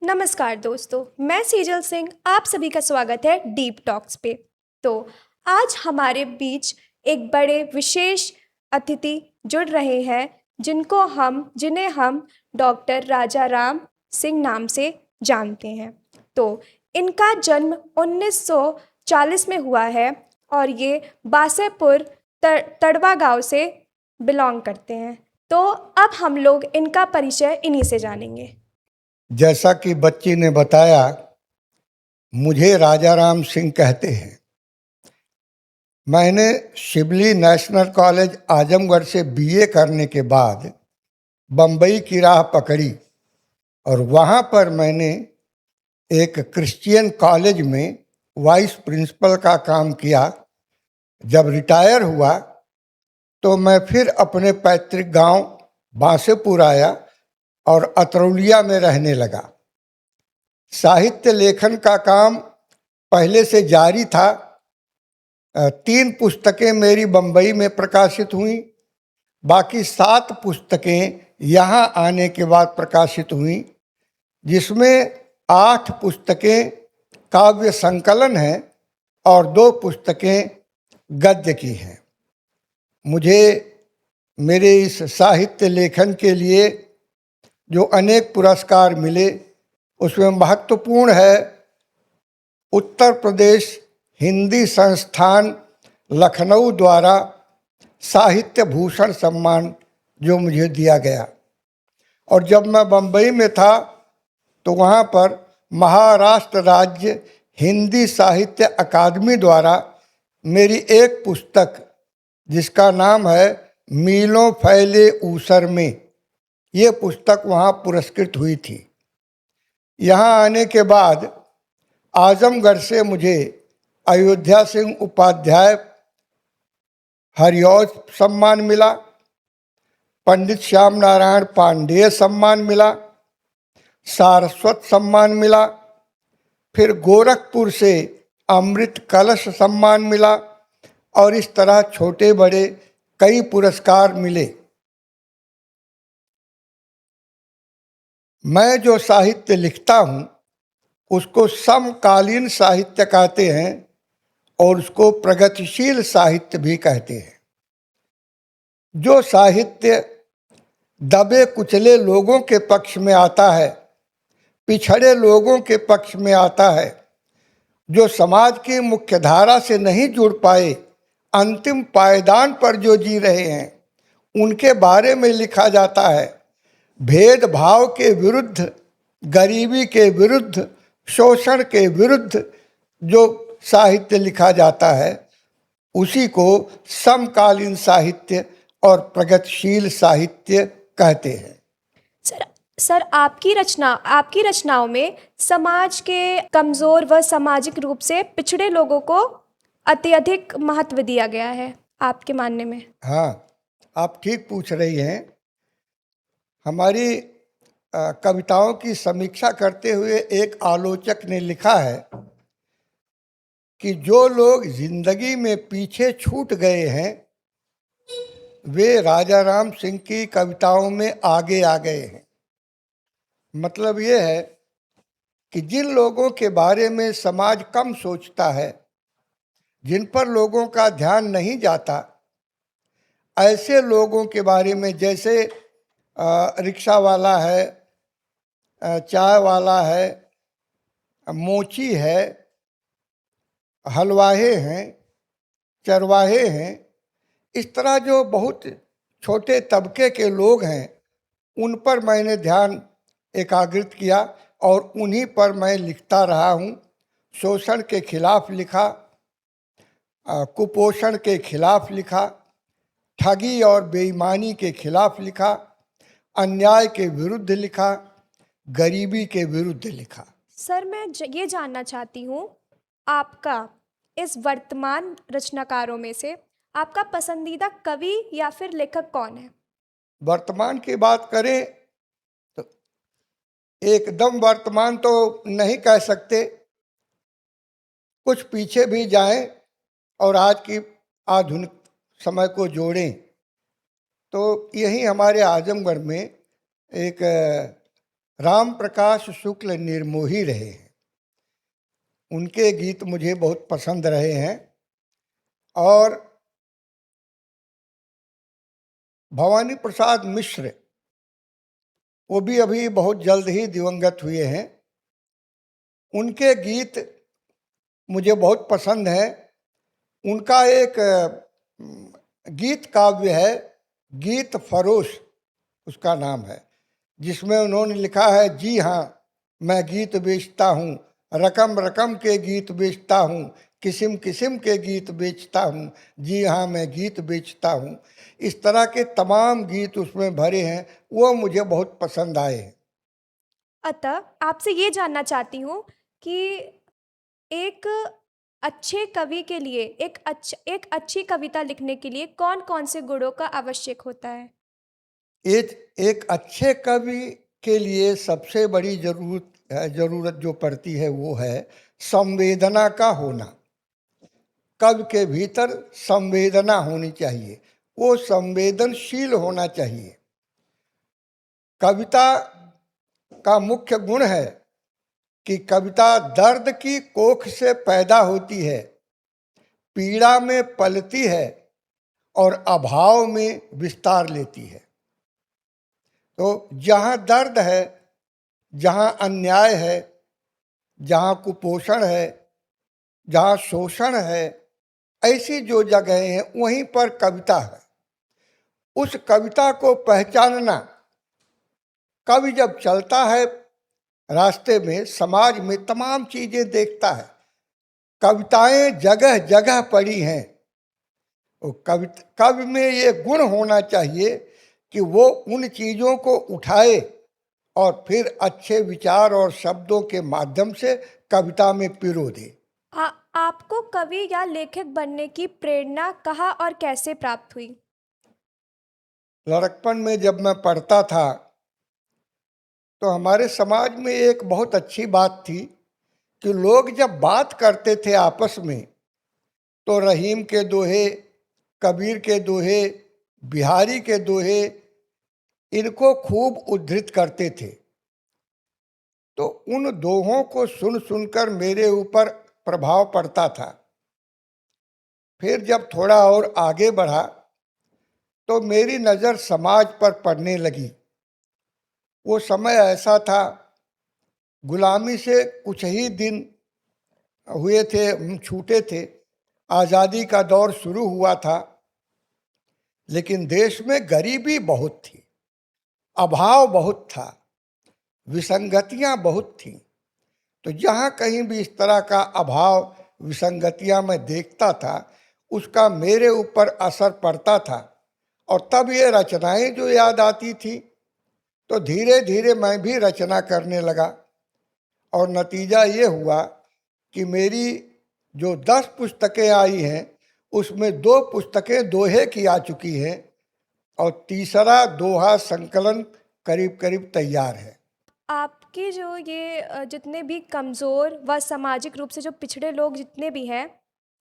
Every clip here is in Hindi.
नमस्कार दोस्तों, मैं सीजल सिंह। आप सभी का स्वागत है डीप टॉक्स पे। तो आज हमारे बीच एक बड़े विशेष अतिथि जुड़ रहे हैं जिन्हें हम डॉक्टर राजा राम सिंह नाम से जानते हैं। तो इनका जन्म 1940 में हुआ है और ये बासेपुर तड़वा गांव से बिलोंग करते हैं। तो अब हम लोग इनका परिचय इन्हीं से जानेंगे। जैसा कि बच्ची ने बताया, मुझे राजा राम सिंह कहते हैं। मैंने शिबली नेशनल कॉलेज आजमगढ़ से बीए करने के बाद बम्बई की राह पकड़ी और वहाँ पर मैंने एक क्रिश्चियन कॉलेज में वाइस प्रिंसिपल का काम किया। जब रिटायर हुआ तो मैं फिर अपने पैतृक गांव बांसेपुर आया और अतरौलिया में रहने लगा। साहित्य लेखन का काम पहले से जारी था। 3 पुस्तकें मेरी बम्बई में प्रकाशित हुई, बाकी 7 पुस्तकें यहाँ आने के बाद प्रकाशित हुई, जिसमें 8 पुस्तकें काव्य संकलन हैं और 2 पुस्तकें गद्य की हैं। मुझे मेरे इस साहित्य लेखन के लिए जो अनेक पुरस्कार मिले, उसमें महत्वपूर्ण है उत्तर प्रदेश हिंदी संस्थान लखनऊ द्वारा साहित्य भूषण सम्मान जो मुझे दिया गया। और जब मैं बम्बई में था तो वहाँ पर महाराष्ट्र राज्य हिंदी साहित्य अकादमी द्वारा मेरी एक पुस्तक जिसका नाम है मीलों फैले ऊसर में, ये पुस्तक वहाँ पुरस्कृत हुई थी। यहाँ आने के बाद आजमगढ़ से मुझे अयोध्या सिंह उपाध्याय हरिऔध सम्मान मिला, पंडित श्याम नारायण पांडेय सम्मान मिला, सारस्वत सम्मान मिला, फिर गोरखपुर से अमृत कलश सम्मान मिला और इस तरह छोटे बड़े कई पुरस्कार मिले। मैं जो साहित्य लिखता हूँ उसको समकालीन साहित्य कहते हैं और उसको प्रगतिशील साहित्य भी कहते हैं। जो साहित्य दबे कुचले लोगों के पक्ष में आता है, पिछड़े लोगों के पक्ष में आता है, जो समाज की मुख्यधारा से नहीं जुड़ पाए, अंतिम पायदान पर जो जी रहे हैं, उनके बारे में लिखा जाता है। भेदभाव के विरुद्ध, गरीबी के विरुद्ध, शोषण के विरुद्ध जो साहित्य लिखा जाता है, उसी को समकालीन साहित्य और प्रगतिशील साहित्य कहते हैं। सर आपकी रचनाओं में समाज के कमजोर व सामाजिक रूप से पिछड़े लोगों को अत्यधिक महत्व दिया गया है, आपके मानने में? हाँ, आप ठीक पूछ रही हैं। हमारी कविताओं की समीक्षा करते हुए एक आलोचक ने लिखा है कि जो लोग जिंदगी में पीछे छूट गए हैं वे राजा राम सिंह की कविताओं में आगे आ गए हैं। मतलब ये है कि जिन लोगों के बारे में समाज कम सोचता है, जिन पर लोगों का ध्यान नहीं जाता, ऐसे लोगों के बारे में, जैसे रिक्शा वाला है, चाय वाला है, मोची है, हलवाहे हैं, चरवाहे हैं, इस तरह जो बहुत छोटे तबके के लोग हैं, उन पर मैंने ध्यान एकाग्रित किया और उन्हीं पर मैं लिखता रहा हूँ। शोषण के खिलाफ लिखा, कुपोषण के खिलाफ लिखा, ठगी और बेईमानी के खिलाफ लिखा, अन्याय के विरुद्ध लिखा, गरीबी के विरुद्ध लिखा। सर मैं ये जानना चाहती हूँ, आपका इस वर्तमान रचनाकारों में से आपका पसंदीदा कवि या फिर लेखक कौन है? वर्तमान की बात करें तो एकदम वर्तमान तो नहीं कह सकते, कुछ पीछे भी जाएं और आज की आधुनिक समय को जोड़ें तो यही हमारे आजमगढ़ में एक राम प्रकाश शुक्ल निर्मोही रहे हैं। उनके गीत मुझे बहुत पसंद रहे हैं। और भवानी प्रसाद मिश्र, वो भी अभी बहुत जल्द ही दिवंगत हुए हैं। उनके गीत मुझे बहुत पसंद है। उनका एक गीत काव्य है, गीत फरोश उसका नाम है, जिसमें उन्होंने लिखा है, जी हाँ मैं गीत बेचता हूँ, रकम रकम के गीत बेचता हूँ, किस्म किस्म के गीत बेचता हूँ, जी हाँ मैं गीत बेचता हूँ। इस तरह के तमाम गीत उसमें भरे हैं, वो मुझे बहुत पसंद आए हैं। अतः आपसे ये जानना चाहती हूँ कि एक अच्छे कवि के लिए एक अच्छी कविता लिखने के लिए कौन-कौन से गुणों का आवश्यक होता है? एक अच्छे कवि के लिए सबसे बड़ी जरूरत जो पड़ती है वो है संवेदना का होना। कवि के भीतर संवेदना होनी चाहिए, वो संवेदनशील होना चाहिए। कविता का मुख्य गुण है कि कविता दर्द की कोख से पैदा होती है, पीड़ा में पलती है और अभाव में विस्तार लेती है। तो जहाँ दर्द है, जहाँ अन्याय है, जहाँ कुपोषण है, जहाँ शोषण है, ऐसी जो जगहें हैं वहीं पर कविता है। उस कविता को पहचानना, कवि जब चलता है रास्ते में, समाज में तमाम चीजें देखता है, कविताएं जगह जगह पड़ी हैं। कवि में ये गुण होना चाहिए कि वो उन चीजों को उठाए और फिर अच्छे विचार और शब्दों के माध्यम से कविता में पिरो दे। आपको कवि या लेखक बनने की प्रेरणा कहाँ और कैसे प्राप्त हुई? लड़कपन में जब मैं पढ़ता था तो हमारे समाज में एक बहुत अच्छी बात थी कि लोग जब बात करते थे आपस में तो रहीम के दोहे, कबीर के दोहे, बिहारी के दोहे, इनको खूब उद्धृत करते थे। तो उन दोहों को सुन सुनकर मेरे ऊपर प्रभाव पड़ता था। फिर जब थोड़ा और आगे बढ़ा तो मेरी नज़र समाज पर पड़ने लगी। वो समय ऐसा था, गुलामी से कुछ ही दिन हुए थे, छूटे थे, आज़ादी का दौर शुरू हुआ था, लेकिन देश में गरीबी बहुत थी, अभाव बहुत था, विसंगतियां बहुत थीं। तो जहाँ कहीं भी इस तरह का अभाव, विसंगतियां मैं देखता था, उसका मेरे ऊपर असर पड़ता था। और तब ये रचनाएं जो याद आती थी, तो धीरे धीरे मैं भी रचना करने लगा। और नतीजा ये हुआ कि मेरी जो 10 पुस्तकें आई हैं, उसमें 2 पुस्तकें दोहे की आ चुकी हैं और तीसरा दोहा संकलन करीब करीब तैयार है। आपके जो ये जितने भी कमज़ोर व सामाजिक रूप से जो पिछड़े लोग जितने भी हैं,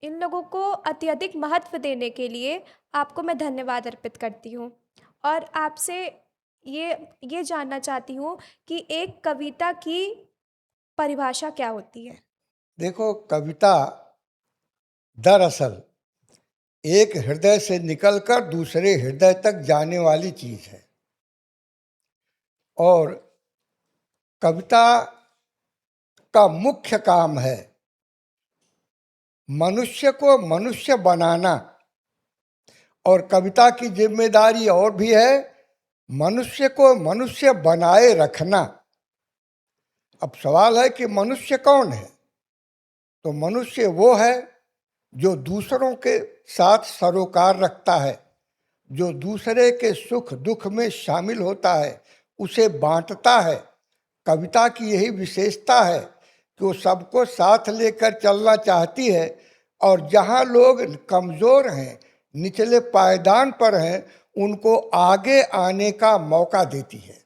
इन लोगों को अत्यधिक महत्व देने के लिए आपको मैं धन्यवाद अर्पित करती हूँ। और आपसे ये जानना चाहती हूँ कि एक कविता की परिभाषा क्या होती है? देखो, कविता दरअसल एक हृदय से निकलकर दूसरे हृदय तक जाने वाली चीज है। और कविता का मुख्य काम है मनुष्य को मनुष्य बनाना। और कविता की जिम्मेदारी और भी है, मनुष्य को मनुष्य बनाए रखना। अब सवाल है कि मनुष्य कौन है? तो मनुष्य वो है जो दूसरों के साथ सरोकार रखता है, जो दूसरे के सुख दुख में शामिल होता है, उसे बांटता है। कविता की यही विशेषता है कि वो सबको साथ लेकर चलना चाहती है और जहाँ लोग कमज़ोर हैं, निचले पायदान पर हैं, उनको आगे आने का मौका देती है।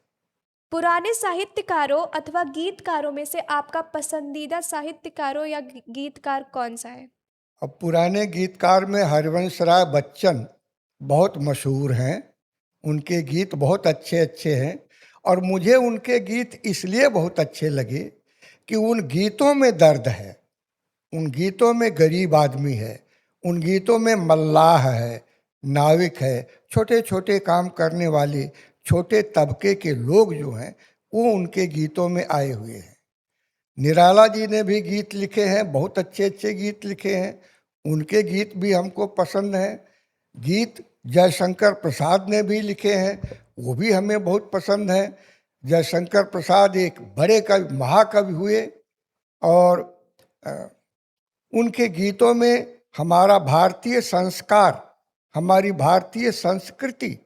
पुराने साहित्यकारों अथवा गीतकारों में से आपका पसंदीदा साहित्यकारों या गीतकार कौन सा है? अब पुराने गीतकार में हरिवंश राय बच्चन बहुत मशहूर हैं। उनके गीत बहुत अच्छे अच्छे हैं और मुझे उनके गीत इसलिए बहुत अच्छे लगे कि उन गीतों में दर्द है, उन गीतों में गरीब आदमी है, उन गीतों में मल्लाह है, नाविक है, छोटे छोटे काम करने वाले छोटे तबके के लोग जो हैं वो उनके गीतों में आए हुए हैं। निराला जी ने भी गीत लिखे हैं, बहुत अच्छे अच्छे गीत लिखे हैं, उनके गीत भी हमको पसंद हैं। गीत जयशंकर प्रसाद ने भी लिखे हैं, वो भी हमें बहुत पसंद हैं। जयशंकर प्रसाद एक बड़े कवि, महाकवि हुए और उनके गीतों में हमारा भारतीय संस्कार, हमारी भारतीय संस्कृति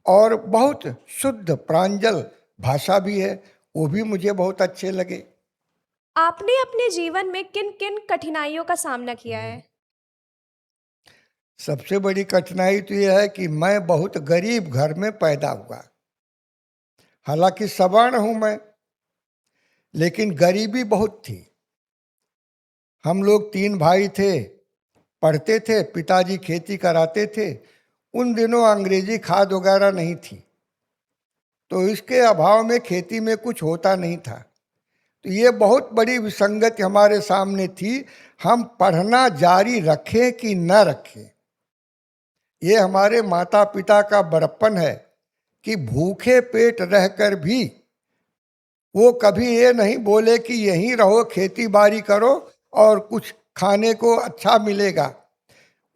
और बहुत शुद्ध प्रांजल भाषा भी है, वो भी मुझे बहुत अच्छे लगे। आपने अपने जीवन में किन किन कठिनाइयों का सामना किया है? सबसे बड़ी कठिनाई तो यह है कि मैं बहुत गरीब घर में पैदा हुआ। हालांकि सवर्ण हूं मैं, लेकिन गरीबी बहुत थी। हम लोग 3 भाई थे, पढ़ते थे, पिताजी खेती कराते थे। उन दिनों अंग्रेजी खाद वगैरह नहीं थी, तो इसके अभाव में खेती में कुछ होता नहीं था। तो ये बहुत बड़ी विसंगति हमारे सामने थी, हम पढ़ना जारी रखें कि न रखें। ये हमारे माता पिता का बड़प्पन है कि भूखे पेट रहकर भी वो कभी ये नहीं बोले कि यहीं रहो, खेती बाड़ी करो और कुछ खाने को अच्छा मिलेगा।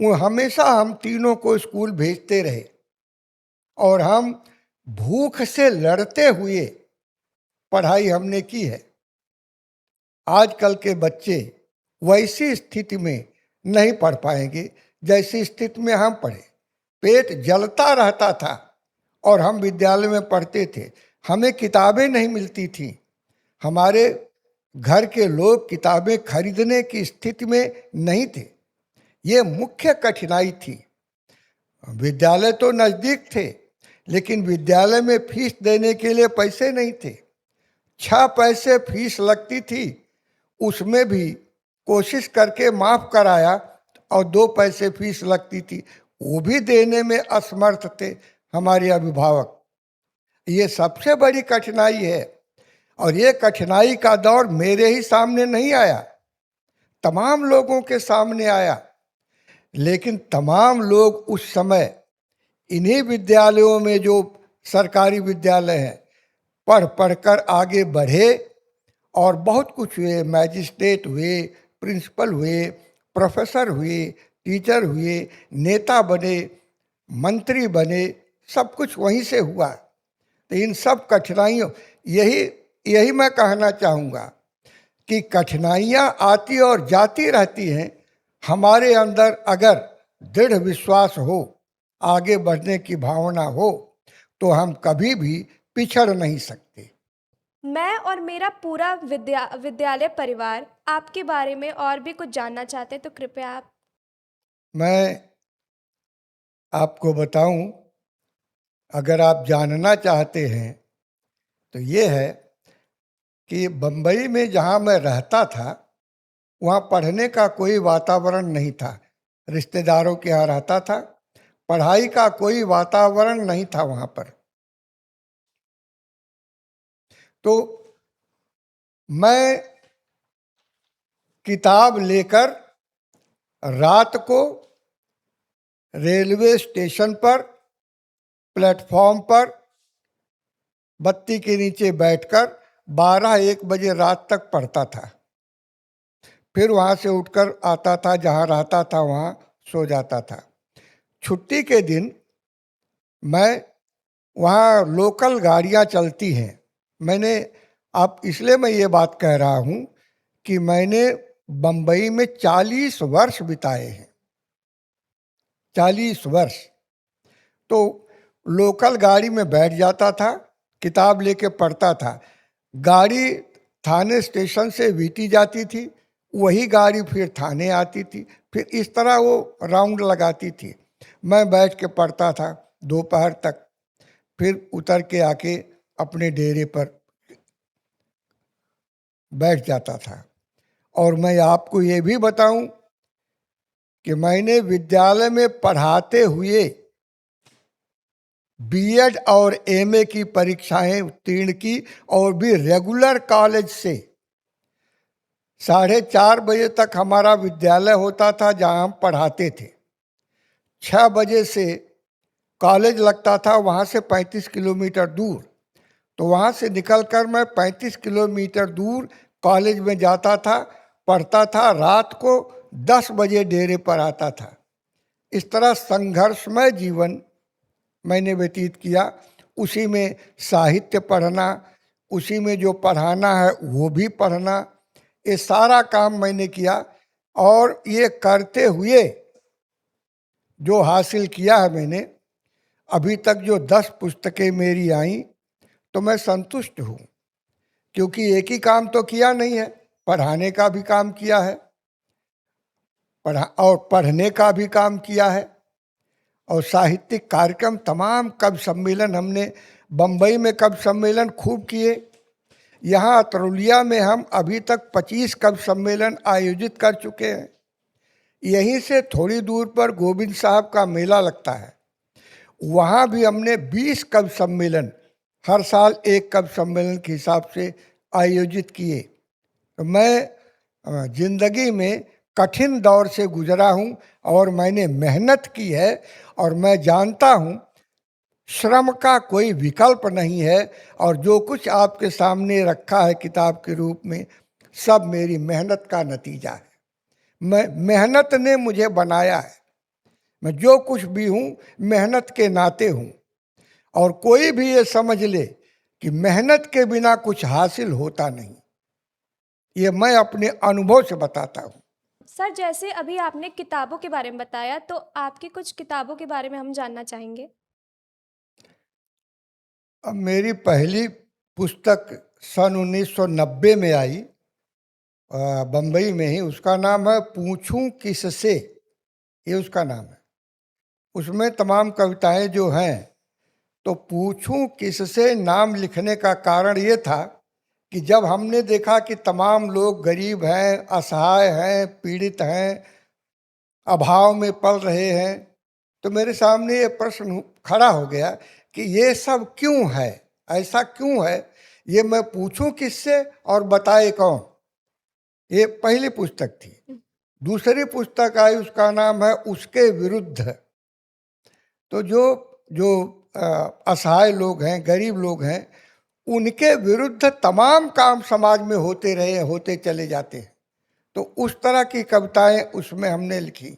वो हमेशा हम तीनों को स्कूल भेजते रहे और हम भूख से लड़ते हुए पढ़ाई हमने की है। आजकल के बच्चे वैसी स्थिति में नहीं पढ़ पाएंगे जैसी स्थिति में हम पढ़े। पेट जलता रहता था और हम विद्यालय में पढ़ते थे, हमें किताबें नहीं मिलती थी। हमारे घर के लोग किताबें खरीदने की स्थिति में नहीं थे। ये मुख्य कठिनाई थी। विद्यालय तो नज़दीक थे, लेकिन विद्यालय में फीस देने के लिए पैसे नहीं थे। 6 पैसे फीस लगती थी, उसमें भी कोशिश करके माफ़ कराया, और 2 पैसे फीस लगती थी, वो भी देने में असमर्थ थे हमारे अभिभावक। ये सबसे बड़ी कठिनाई है। और ये कठिनाई का दौर मेरे ही सामने नहीं आया, तमाम लोगों के सामने आया। लेकिन तमाम लोग उस समय इन्हीं विद्यालयों में, जो सरकारी विद्यालय हैं, पढ़ पढ़कर आगे बढ़े और बहुत कुछ हुए। मैजिस्ट्रेट हुए, प्रिंसिपल हुए, प्रोफेसर हुए, टीचर हुए, नेता बने, मंत्री बने, सब कुछ वहीं से हुआ। तो इन सब कठिनाइयों, यही मैं कहना चाहूँगा कि कठिनाइयाँ आती और जाती रहती हैं। हमारे अंदर अगर दृढ़ विश्वास हो, आगे बढ़ने की भावना हो, तो हम कभी भी पिछड़ नहीं सकते। मैं और मेरा पूरा विद्यालय परिवार आपके बारे में और भी कुछ जानना चाहते हैं, तो कृपया आप। मैं आपको बताऊं, अगर आप जानना चाहते हैं तो ये है कि बम्बई में जहाँ मैं रहता था, वहाँ पढ़ने का कोई वातावरण नहीं था। रिश्तेदारों के यहाँ रहता था, पढ़ाई का कोई वातावरण नहीं था वहाँ पर। तो मैं किताब लेकर रात को रेलवे स्टेशन पर, प्लेटफॉर्म पर, बत्ती के नीचे बैठकर 12-1 बजे रात तक पढ़ता था। फिर वहाँ से उठकर आता था, जहाँ रहता था वहाँ सो जाता था। छुट्टी के दिन मैं, वहाँ लोकल गाड़ियाँ चलती हैं, इसलिए मैं ये बात कह रहा हूँ कि मैंने बम्बई में 40 वर्ष बिताए हैं, 40 वर्ष। तो लोकल गाड़ी में बैठ जाता था, किताब लेके पढ़ता था। गाड़ी थाने स्टेशन से वीटी जाती थी, वही गाड़ी फिर थाने आती थी, फिर इस तरह वो राउंड लगाती थी। मैं बैठ के पढ़ता था दोपहर तक, फिर उतर के आके अपने डेरे पर बैठ जाता था। और मैं आपको ये भी बताऊं कि मैंने विद्यालय में पढ़ाते हुए बीएड और एमए की परीक्षाएं उत्तीर्ण की और भी रेगुलर कॉलेज से 4:30 बजे तक हमारा विद्यालय होता था जहां हम पढ़ाते थे। 6 बजे से कॉलेज लगता था, वहाँ से 35 किलोमीटर दूर। तो वहाँ से निकलकर मैं 35 किलोमीटर दूर कॉलेज में जाता था, पढ़ता था, रात को 10 बजे डेरे पर आता था। इस तरह संघर्षमय जीवन मैंने व्यतीत किया। उसी में साहित्य पढ़ना, उसी में जो पढ़ाना है वो भी पढ़ना, ये सारा काम मैंने किया। और ये करते हुए जो हासिल किया है मैंने, अभी तक जो 10 पुस्तकें मेरी आई, तो मैं संतुष्ट हूँ। क्योंकि एक ही काम तो किया नहीं है, पढ़ाने का भी काम किया है, पढ़ने का भी काम किया है, और साहित्यिक कार्यक्रम, तमाम कवि सम्मेलन हमने बम्बई में कवि सम्मेलन खूब किए। यहाँ अतरौलिया में हम अभी तक 25 कवि सम्मेलन आयोजित कर चुके हैं। यहीं से थोड़ी दूर पर गोविंद साहब का मेला लगता है, वहाँ भी हमने 20 कवि सम्मेलन, हर साल एक कवि सम्मेलन के हिसाब से आयोजित किए। तो मैं जिंदगी में कठिन दौर से गुजरा हूँ और मैंने मेहनत की है, और मैं जानता हूँ श्रम का कोई विकल्प नहीं है, और जो कुछ आपके सामने रखा है किताब के रूप में, सब मेरी मेहनत का नतीजा है। मेहनत ने मुझे बनाया है। मैं जो कुछ भी हूँ मेहनत के नाते हूँ, और कोई भी ये समझ ले कि मेहनत के बिना कुछ हासिल होता नहीं, ये मैं अपने अनुभव से बताता हूँ। सर, जैसे अभी आपने किताबों के बारे में बताया, तो आपकी कुछ किताबों के बारे में हम जानना चाहेंगे। अब मेरी पहली पुस्तक सन 1990 में आई, बम्बई में ही। उसका नाम है पूछूं किससे, ये उसका नाम है। उसमें तमाम कविताएं जो हैं, तो पूछूं किससे नाम लिखने का कारण ये था कि जब हमने देखा कि तमाम लोग गरीब हैं, असहाय हैं, पीड़ित हैं, अभाव में पल रहे हैं, तो मेरे सामने ये प्रश्न खड़ा हो गया कि ये सब क्यों है, ऐसा क्यों है, ये मैं पूछूं किससे और बताए कौन। ये पहली पुस्तक थी। दूसरी पुस्तक आई, उसका नाम है उसके विरुद्ध। तो जो जो असहाय लोग हैं, गरीब लोग हैं, उनके विरुद्ध तमाम काम समाज में होते रहे, होते चले जाते हैं। तो उस तरह की कविताएं उसमें हमने लिखी।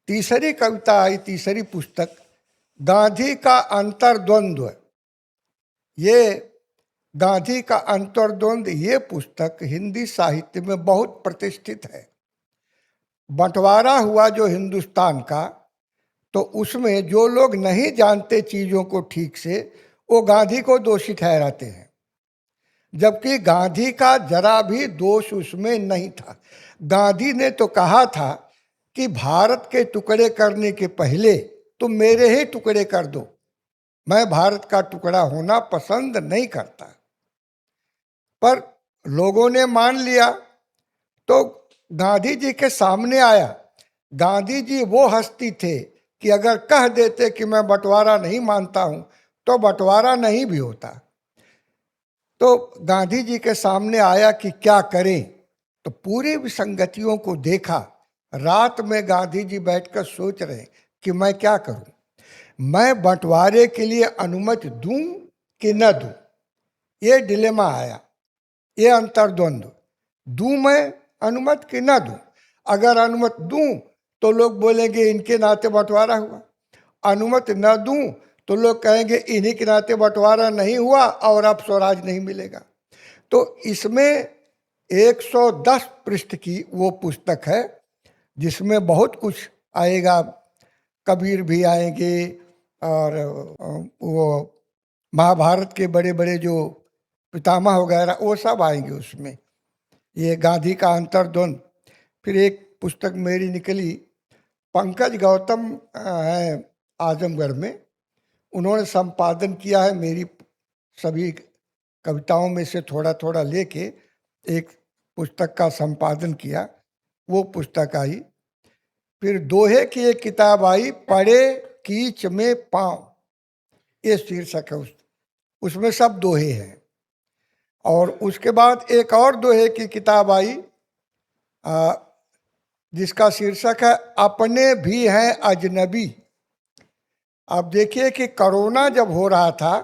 तीसरी कविता आई, तीसरी पुस्तक, गांधी का अंतर्द्वंद्व। ये गांधी का अंतर्द्वंद्व, ये पुस्तक हिंदी साहित्य में बहुत प्रतिष्ठित है। बंटवारा हुआ जो हिंदुस्तान का, तो उसमें जो लोग नहीं जानते चीज़ों को ठीक से, वो गांधी को दोषी ठहराते हैं, जबकि गांधी का जरा भी दोष उसमें नहीं था। गांधी ने तो कहा था कि भारत के टुकड़े करने के पहले तुम मेरे ही टुकड़े कर दो, मैं भारत का टुकड़ा होना पसंद नहीं करता। पर लोगों ने मान लिया, तो गांधी जी के सामने आया। गांधी जी वो हस्ती थे कि अगर कह देते कि मैं बंटवारा नहीं मानता हूं, तो बंटवारा नहीं भी होता। तो गांधी जी के सामने आया कि क्या करें, तो पूरी विसंगतियों को देखा। रात में गांधी जी बैठकर सोच रहे कि मैं क्या करूं, मैं बंटवारे के लिए अनुमति दूं कि न दूं। ये डिलेमा आया, ये अंतर्द्वंद्व, दूं मैं अनुमति कि न दूं। अगर अनुमति दूं तो लोग बोलेंगे इनके नाते बंटवारा हुआ, अनुमति न दूं तो लोग कहेंगे इन्हीं के नाते बंटवारा नहीं हुआ और अब स्वराज नहीं मिलेगा। तो इसमें 110 पृष्ठ की वो पुस्तक है, जिसमें बहुत कुछ आएगा। कबीर भी आएंगे, और वो महाभारत के बड़े बड़े जो पितामह वगैरह, वो सब आएंगे उसमें। ये गांधी का अंतर्द्वंद। फिर एक पुस्तक मेरी निकली, पंकज गौतम है आजमगढ़ में, उन्होंने संपादन किया है। मेरी सभी कविताओं में से थोड़ा थोड़ा लेके एक पुस्तक का संपादन किया, वो पुस्तक आई। फिर दोहे की एक किताब आई, पड़े कीच में पाँव। ये शीर्षक है उसमें सब दोहे हैं। और उसके बाद एक और दोहे की किताब आई जिसका शीर्षक है अपने भी हैं अजनबी। अब देखिए कि कोरोना जब हो रहा था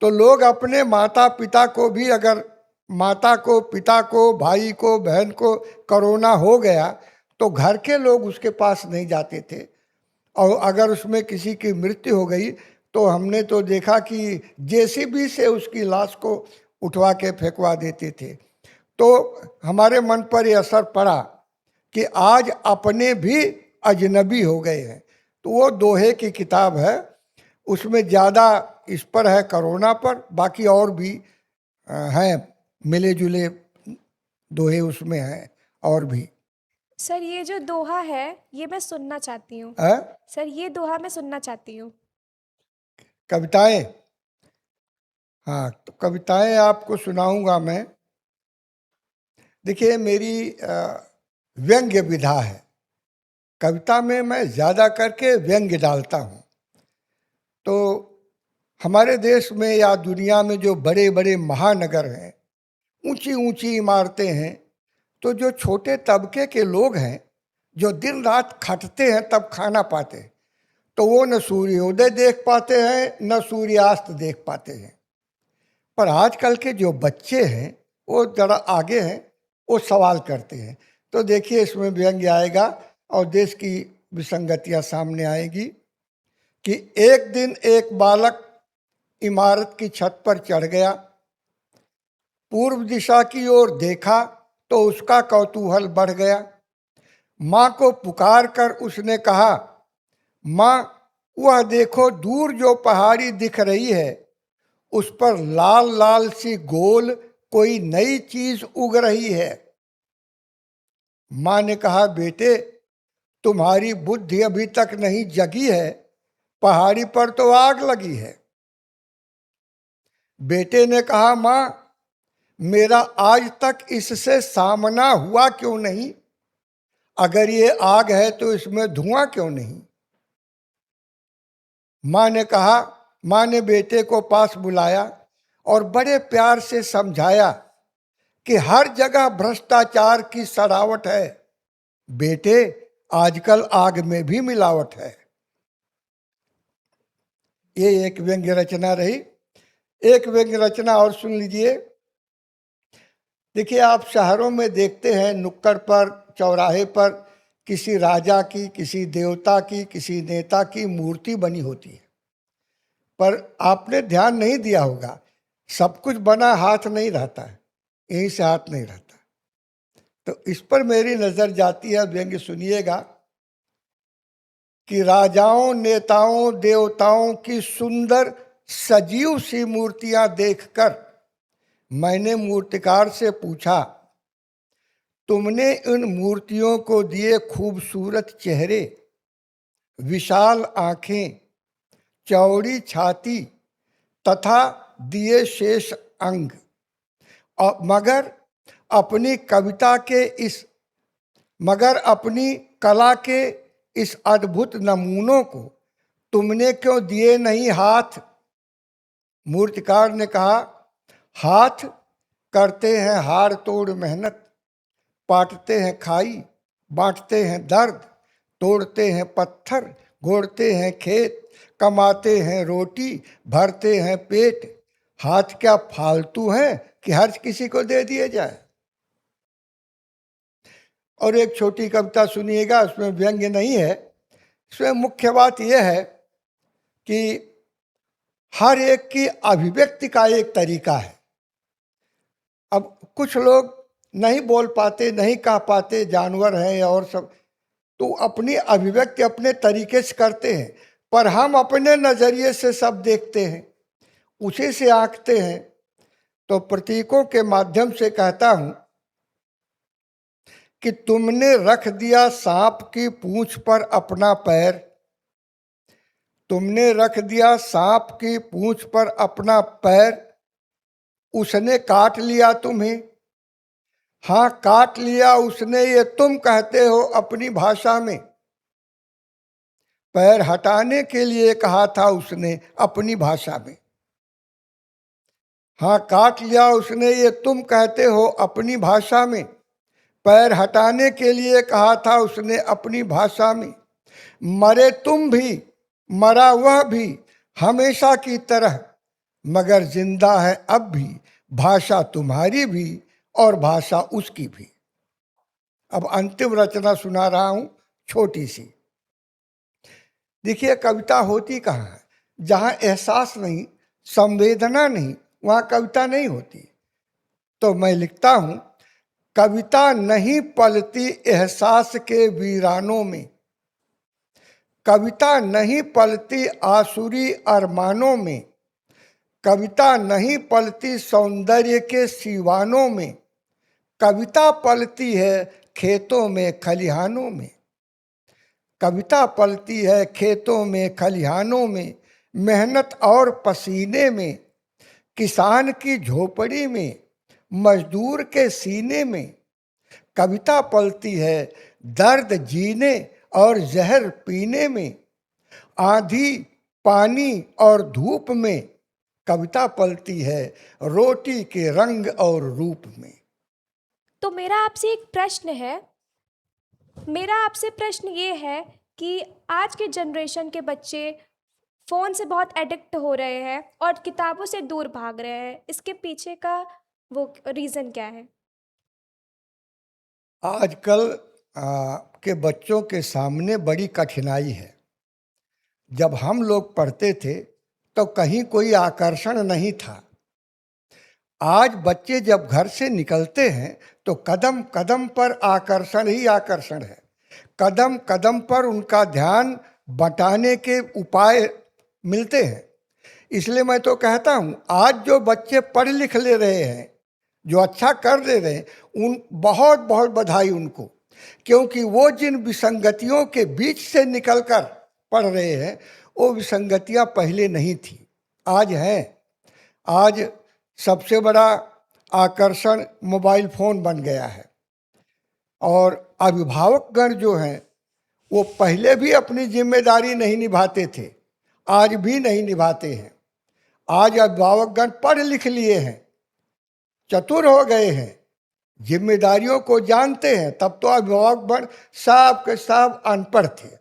तो लोग अपने माता पिता को भी, अगर माता को, पिता को, भाई को, बहन को कोरोना हो गया तो घर के लोग उसके पास नहीं जाते थे, और अगर उसमें किसी की मृत्यु हो गई तो हमने तो देखा कि जेसीबी से उसकी लाश को उठवा के फेंकवा देते थे। तो हमारे मन पर यह असर पड़ा कि आज अपने भी अजनबी हो गए हैं। तो वो दोहे की किताब है, उसमें ज़्यादा इस पर है कोरोना पर, बाकी और भी हैं मिले जुले दोहे उसमें हैं और भी। सर ये जो दोहा है ये मैं सुनना चाहती हूँ। है सर ये दोहा मैं सुनना चाहती हूँ। कविताएं, हाँ तो कविताएं आपको सुनाऊंगा मैं। देखिए मेरी व्यंग्य विधा है, कविता में मैं ज़्यादा करके व्यंग्य डालता हूँ। तो हमारे देश में या दुनिया में जो बड़े बड़े महानगर हैं, ऊंची ऊंची इमारतें हैं, तो जो छोटे तबके के लोग हैं जो दिन रात खटते हैं तब खाना पाते हैं, तो वो न सूर्योदय देख पाते हैं न सूर्यास्त देख पाते हैं। पर आजकल के जो बच्चे हैं वो ज़रा आगे हैं, वो सवाल करते हैं। तो देखिए इसमें व्यंग्य आएगा और देश की विसंगतियां सामने आएगी कि एक दिन एक बालक इमारत की छत पर चढ़ गया, पूर्व दिशा की ओर देखा तो उसका कौतूहल बढ़ गया। माँ को पुकार कर उसने कहा, माँ वह देखो दूर जो पहाड़ी दिख रही है उस पर लाल लाल सी गोल कोई नई चीज उग रही है। माँ ने कहा, बेटे तुम्हारी बुद्धि अभी तक नहीं जगी है, पहाड़ी पर तो आग लगी है। बेटे ने कहा, माँ मेरा आज तक इससे सामना हुआ क्यों नहीं? अगर ये आग है तो इसमें धुआं क्यों नहीं? माँ ने बेटे को पास बुलाया और बड़े प्यार से समझाया कि हर जगह भ्रष्टाचार की सरावट है। बेटे आजकल आग में भी मिलावट है। ये एक व्यंग्य रचना रही। एक व्यंग्य रचना और सुन लीजिए। देखिए आप शहरों में देखते हैं नुक्कड़ पर, चौराहे पर किसी राजा की, किसी देवता की, किसी नेता की मूर्ति बनी होती है, पर आपने ध्यान नहीं दिया होगा सब कुछ बना हाथ नहीं रहता है, यहीं से हाथ नहीं रहता। तो इस पर मेरी नजर जाती है, व्यंग्य सुनिएगा कि राजाओं, नेताओं, देवताओं की सुंदर सजीव सी मूर्तियां देखकर मैंने मूर्तिकार से पूछा, तुमने इन मूर्तियों को दिए खूबसूरत चेहरे, विशाल आंखें, चौड़ी छाती तथा दिए शेष अंग, मगर अपनी कला के इस अद्भुत नमूनों को तुमने क्यों दिए नहीं हाथ? मूर्तिकार ने कहा, हाथ करते हैं हार तोड़ मेहनत, पाटते हैं खाई, बांटते हैं दर्द, तोड़ते हैं पत्थर, गोड़ते हैं खेत, कमाते हैं रोटी, भरते हैं पेट। हाथ क्या फालतू हैं कि हर किसी को दे दिए जाए? और एक छोटी कविता सुनिएगा, उसमें व्यंग्य नहीं है, इसमें मुख्य बात यह है कि हर एक की अभिव्यक्ति का एक तरीका है। अब कुछ लोग नहीं बोल पाते, नहीं कह पाते, जानवर हैं और सब, तो अपनी अभिव्यक्ति अपने तरीके से करते हैं, पर हम अपने नजरिए से सब देखते हैं, उसी से आंकते हैं। तो प्रतीकों के माध्यम से कहता हूं कि तुमने रख दिया सांप की पूंछ पर अपना पैर, तुमने रख दिया सांप की पूंछ पर अपना पैर, उसने काट लिया तुम्हें। हाँ काट लिया उसने, ये तुम कहते हो अपनी भाषा में। पैर हटाने के लिए कहा था उसने अपनी भाषा में। हाँ, काट लिया उसने, ये तुम कहते हो अपनी भाषा में। पैर हटाने के लिए कहा था उसने अपनी भाषा में। मरे तुम भी, मरा वह भी हमेशा की तरह, मगर जिंदा है अब भी भाषा तुम्हारी भी और भाषा उसकी भी। अब अंतिम रचना सुना रहा हूं, छोटी सी। देखिए, कविता होती कहाँ है? जहाँ एहसास नहीं, संवेदना नहीं, वहाँ कविता नहीं होती। तो मैं लिखता हूं, कविता नहीं पलती एहसास के वीरानों में, कविता नहीं पलती आसुरी अरमानों में, कविता नहीं पलती सौंदर्य के सीवानों में, कविता पलती है खेतों में खलिहानों में, कविता पलती है खेतों में खलिहानों में, मेहनत और पसीने में, किसान की झोपड़ी में, मजदूर के सीने में, कविता पलती है दर्द जीने और जहर पीने में, आंधी पानी और धूप में, कविता पलती है रोटी के रंग और रूप में। तो मेरा आपसे प्रश्न ये है कि आज के जनरेशन के बच्चे फ़ोन से बहुत एडिक्ट हो रहे हैं और किताबों से दूर भाग रहे हैं। इसके पीछे का वो रीज़न क्या है? आजकल के बच्चों के सामने बड़ी कठिनाई है। जब हम लोग पढ़ते थे तो कहीं कोई आकर्षण नहीं था। आज बच्चे जब घर से निकलते हैं तो कदम कदम पर आकर्षण ही आकर्षण है। कदम कदम पर उनका ध्यान बटाने के उपाय मिलते हैं। इसलिए मैं तो कहता हूँ, आज जो बच्चे पढ़ लिख ले रहे हैं, जो अच्छा कर ले रहे हैं, उन बहुत बहुत बधाई उनको, क्योंकि वो जिन विसंगतियों के बीच से निकलकर पढ़ रहे हैं, वो विसंगतियाँ पहले नहीं थी, आज हैं। आज सबसे बड़ा आकर्षण मोबाइल फ़ोन बन गया है। और अभिभावकगण जो हैं, वो पहले भी अपनी जिम्मेदारी नहीं निभाते थे, आज भी नहीं निभाते हैं। आज अभिभावकगण पढ़ लिख लिए हैं, चतुर हो गए हैं, जिम्मेदारियों को जानते हैं। तब तो अभिभावकगण सब के सब अनपढ़ थे।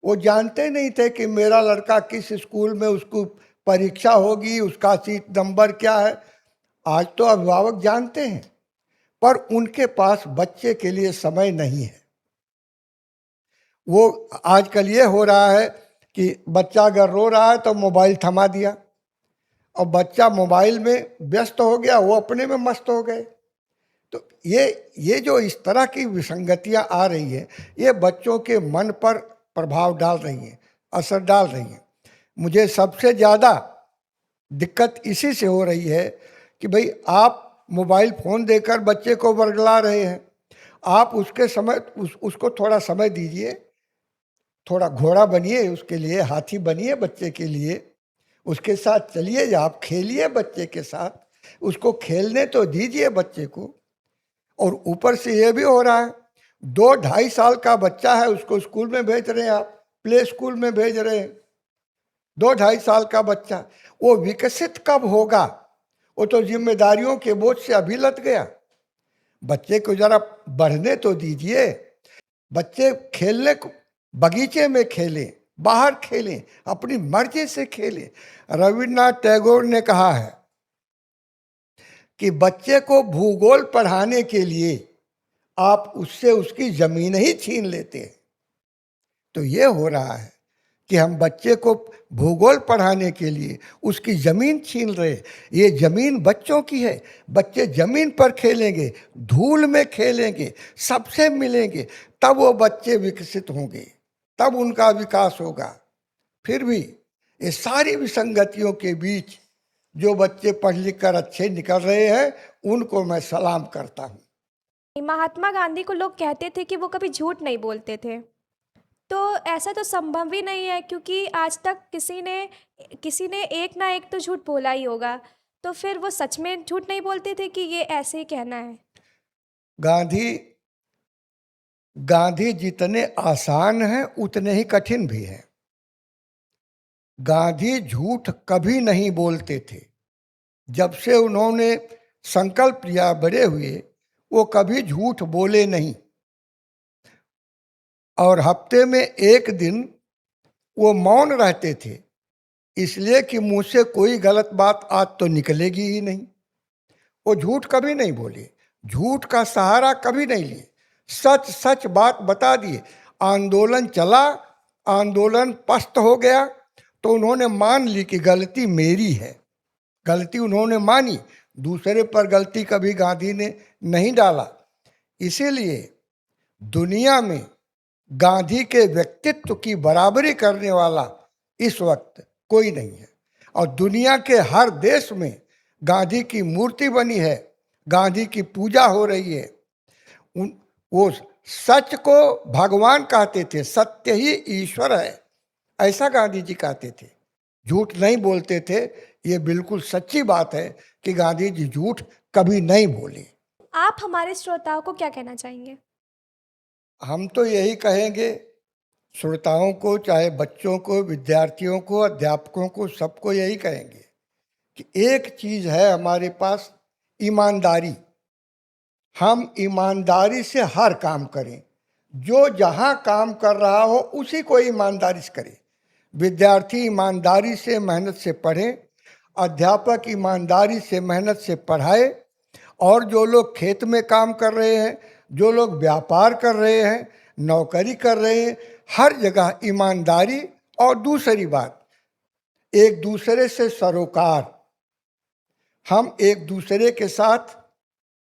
वो जानते नहीं थे कि मेरा लड़का किस स्कूल में उसको परीक्षा होगी, उसका सीट नंबर क्या है। आज तो अभिभावक जानते हैं, पर उनके पास बच्चे के लिए समय नहीं है। वो आजकल ये हो रहा है कि बच्चा अगर रो रहा है तो मोबाइल थमा दिया, और बच्चा मोबाइल में व्यस्त हो गया, वो अपने में मस्त हो गए। तो ये जो इस तरह की विसंगतियां आ रही है, ये बच्चों के मन पर प्रभाव डाल रही हैं, असर डाल रही हैं। मुझे सबसे ज़्यादा दिक्कत इसी से हो रही है कि भाई, आप मोबाइल फ़ोन देकर बच्चे को वर्गला रहे हैं। आप उसके समय उसको थोड़ा समय दीजिए, थोड़ा घोड़ा बनिए उसके लिए, हाथी बनिए बच्चे के लिए, उसके साथ चलिए, आप खेलिए बच्चे के साथ, उसको खेलने तो दीजिए बच्चे को। और ऊपर से ये भी हो रहा है, 2-2.5 साल का बच्चा है, उसको स्कूल में भेज रहे हैं आप, प्ले स्कूल में भेज रहे हैं। 2-2.5 साल का बच्चा, वो विकसित कब होगा? वो तो जिम्मेदारियों के बोझ से अभी लद गया। बच्चे को जरा बढ़ने तो दीजिए। बच्चे खेलने को, बगीचे में खेलें, बाहर खेलें, अपनी मर्जी से खेलें। रविन्द्रनाथ टैगोर ने कहा है कि बच्चे को भूगोल पढ़ाने के लिए आप उससे उसकी जमीन ही छीन लेते हैं। तो ये हो रहा है कि हम बच्चे को भूगोल पढ़ाने के लिए उसकी ज़मीन छीन रहे। ये ज़मीन बच्चों की है, बच्चे ज़मीन पर खेलेंगे, धूल में खेलेंगे, सबसे मिलेंगे, तब वो बच्चे विकसित होंगे, तब उनका विकास होगा। फिर भी ये सारी विसंगतियों के बीच जो बच्चे पढ़ लिख कर अच्छे निकल रहे हैं, उनको मैं सलाम करता हूँ। महात्मा गांधी को लोग कहते थे कि वो कभी झूठ नहीं बोलते थे। तो ऐसा तो संभव ही नहीं है, क्योंकि आज तक किसी ने एक ना एक तो झूठ बोला ही होगा। तो फिर वो सच में झूठ नहीं बोलते थे कि ये ऐसे ही कहना है? गांधी गांधी जितने आसान हैं उतने ही कठिन भी हैं। गांधी झूठ कभी नहीं बोलते थे। जब से उन्होंने संकल्प लिया बड़े हुए, वो कभी झूठ बोले नहीं। और हफ्ते में एक दिन वो मौन रहते थे, इसलिए कि मुंह से कोई गलत बात आज तो निकलेगी ही नहीं। वो झूठ कभी नहीं बोले, झूठ का सहारा कभी नहीं लिए, सच सच बात बता दिए। आंदोलन चला, आंदोलन पस्त हो गया तो उन्होंने मान ली कि गलती मेरी है, गलती उन्होंने मानी। दूसरे पर गलती कभी गांधी ने नहीं डाला। इसीलिए दुनिया में गांधी के व्यक्तित्व की बराबरी करने वाला इस वक्त कोई नहीं है। और दुनिया के हर देश में गांधी की मूर्ति बनी है, गांधी की पूजा हो रही है। वो सच को भगवान कहते थे, सत्य ही ईश्वर है, ऐसा गांधी जी कहते थे। झूठ नहीं बोलते थे। ये बिल्कुल सच्ची बात है कि गांधी जी झूठ कभी नहीं बोले। आप हमारे श्रोताओं को क्या कहना चाहेंगे? हम तो यही कहेंगे श्रोताओं को, चाहे बच्चों को, विद्यार्थियों को, अध्यापकों को, सबको यही कहेंगे कि एक चीज़ है हमारे पास, ईमानदारी। हम ईमानदारी से हर काम करें। जो जहाँ काम कर रहा हो उसी को ईमानदारी से करे। विद्यार्थी ईमानदारी से मेहनत से पढ़े, अध्यापक ईमानदारी से मेहनत से पढ़ाए, और जो लोग खेत में काम कर रहे हैं, जो लोग व्यापार कर रहे हैं, नौकरी कर रहे हैं, हर जगह ईमानदारी। और दूसरी बात, एक दूसरे से सरोकार। हम एक दूसरे के साथ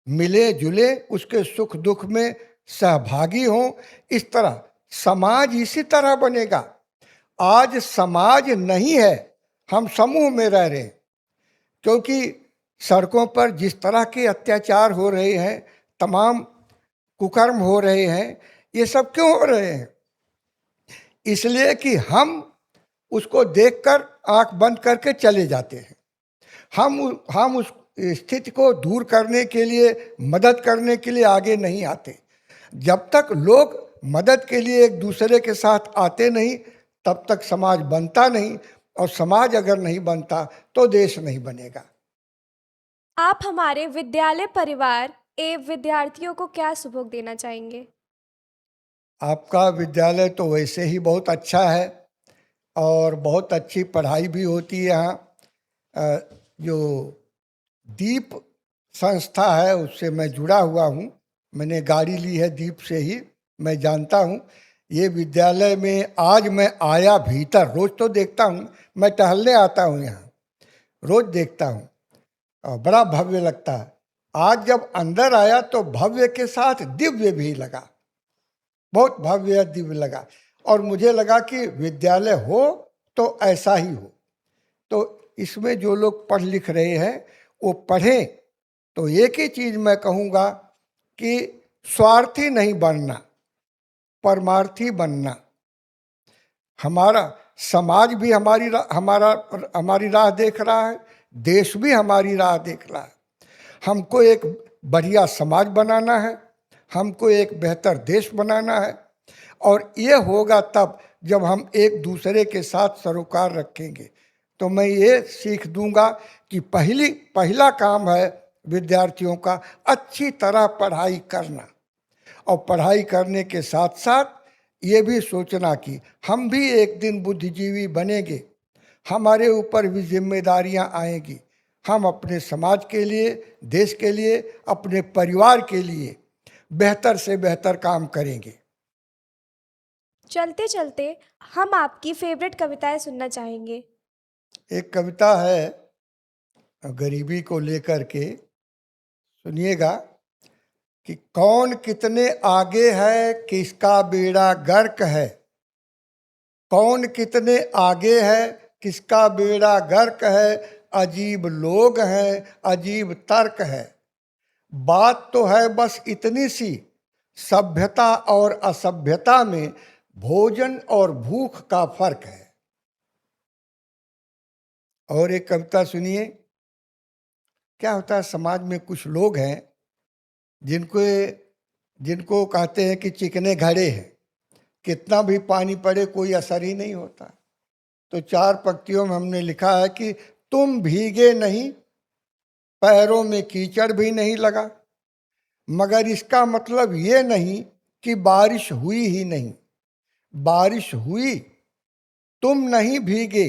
मिले जुले, उसके सुख दुख में सहभागी हों। इस तरह समाज इसी तरह बनेगा। आज समाज नहीं है, हम समूह में रह रहे हैं। क्योंकि सड़कों पर जिस तरह के अत्याचार हो रहे हैं, तमाम कुकर्म हो रहे हैं, ये सब क्यों हो रहे हैं? इसलिए कि हम उसको देखकर आंख बंद करके चले जाते हैं। हम उस स्थिति को दूर करने के लिए, मदद करने के लिए आगे नहीं आते। जब तक लोग मदद के लिए एक दूसरे के साथ आते नहीं, तब तक समाज बनता नहीं। और समाज अगर नहीं बनता तो देश नहीं बनेगा। आप हमारे विद्यालय परिवार एवं विद्यार्थियों को क्या सुझाव देना चाहेंगे? आपका विद्यालय तो वैसे ही बहुत अच्छा है और बहुत अच्छी पढ़ाई भी होती है यहाँ। जो दीप संस्था है उससे मैं जुड़ा हुआ हूँ। मैंने गाड़ी ली है दीप से ही, मैं जानता हूँ। ये विद्यालय में आज मैं आया भीतर, रोज़ तो देखता हूँ, मैं टहलने आता हूँ यहाँ, रोज़ देखता हूँ और बड़ा भव्य लगता है। आज जब अंदर आया तो भव्य के साथ दिव्य भी लगा, बहुत भव्य दिव्य लगा। और मुझे लगा कि विद्यालय हो तो ऐसा ही हो। तो इसमें जो लोग पढ़ लिख रहे हैं वो पढ़ें। तो एक ही चीज़ मैं कहूँगा कि स्वार्थी नहीं बनना, परमार्थी बनना। हमारा समाज भी हमारी राह देख रहा है, देश भी हमारी राह देख रहा है। हमको एक बढ़िया समाज बनाना है, हमको एक बेहतर देश बनाना है। और ये होगा तब जब हम एक दूसरे के साथ सरोकार रखेंगे। तो मैं ये सीख दूंगा कि पहला काम है विद्यार्थियों का अच्छी तरह पढ़ाई करना, और पढ़ाई करने के साथ साथ ये भी सोचना कि हम भी एक दिन बुद्धिजीवी बनेंगे, हमारे ऊपर भी जिम्मेदारियां आएंगी। हम अपने समाज के लिए, देश के लिए, अपने परिवार के लिए बेहतर से बेहतर काम करेंगे। चलते चलते हम आपकी फेवरेट कविताएं सुनना चाहेंगे। एक कविता है गरीबी को लेकर के, सुनिएगा कि कौन कितने आगे है, किसका बेड़ा गर्क है। कौन कितने आगे है, किसका बेड़ा गर्क है। अजीब लोग हैं, अजीब तर्क है। बात तो है बस इतनी सी, सभ्यता और असभ्यता में भोजन और भूख का फर्क है। और एक कविता सुनिए। क्या होता है, समाज में कुछ लोग हैं जिनको जिनको कहते हैं कि चिकने घड़े हैं, कितना भी पानी पड़े कोई असर ही नहीं होता। तो 4 पंक्तियों में हमने लिखा है कि तुम भीगे नहीं, पैरों में कीचड़ भी नहीं लगा, मगर इसका मतलब ये नहीं कि बारिश हुई ही नहीं। बारिश हुई, तुम नहीं भीगे।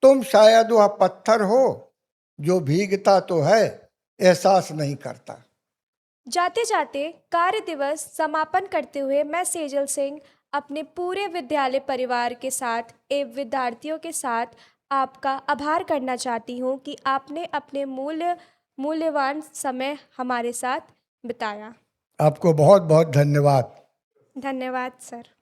तुम शायद वह पत्थर हो जो भीगता तो है, एहसास नहीं करता। जाते जाते कार्य दिवस समापन करते हुए मैं सेजल सिंह अपने पूरे विद्यालय परिवार के साथ एवं विद्यार्थियों के साथ आपका आभार करना चाहती हूँ कि आपने अपने मूल्यवान समय हमारे साथ बिताया। आपको बहुत बहुत धन्यवाद। धन्यवाद सर।